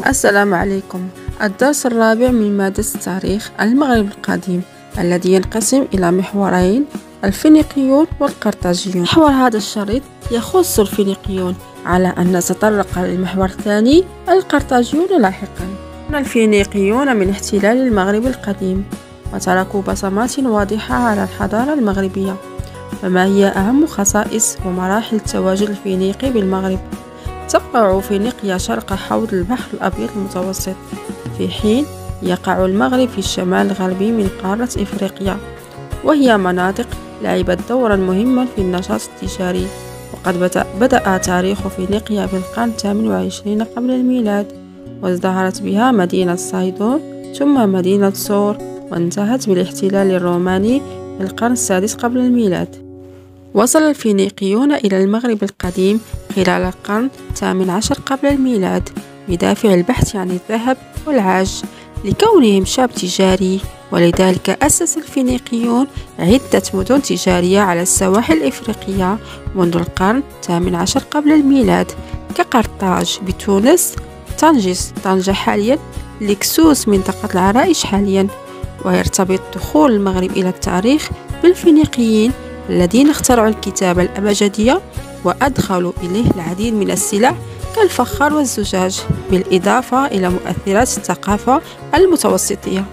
السلام عليكم. الدرس الرابع من مادة التاريخ المغرب القديم الذي ينقسم إلى محورين: الفينيقيون والقرطاجيون. محور هذا الشريط يخص الفينيقيون، على أن نتطرق للمحور الثاني القرطاجيون لاحقا. الفينيقيون من احتلال المغرب القديم وتركوا بصمات واضحة على الحضارة المغربية. فما هي أهم خصائص ومراحل التواجد الفينيقي بالمغرب؟ تقع فينيقيا شرق حوض البحر الأبيض المتوسط، في حين يقع المغرب في الشمال الغربي من قارة إفريقيا، وهي مناطق لعبت دورا مهما في النشاط التجاري. وقد بدأ تاريخ فينيقيا بالقرن 28 قبل الميلاد، وازدهرت بها مدينة صيدون ثم مدينة صور، وانتهت بالاحتلال الروماني في القرن السادس قبل الميلاد. وصل الفينيقيون إلى المغرب القديم خلال القرن 18 قبل الميلاد بدافع البحث عن الذهب والعاج، لكونهم شعب تجاري، ولذلك أسس الفينيقيون عدة مدن تجارية على السواحل الإفريقية منذ القرن 18 قبل الميلاد، كقرطاج بتونس، طنجة حاليا، لكسوس منطقة العرائش حاليا. ويرتبط دخول المغرب إلى التاريخ بالفينيقيين الذين اخترعوا الكتابة الأبجدية وأدخلوا إليه العديد من السلع كالفخار والزجاج، بالإضافة إلى مؤثرات الثقافة المتوسطية.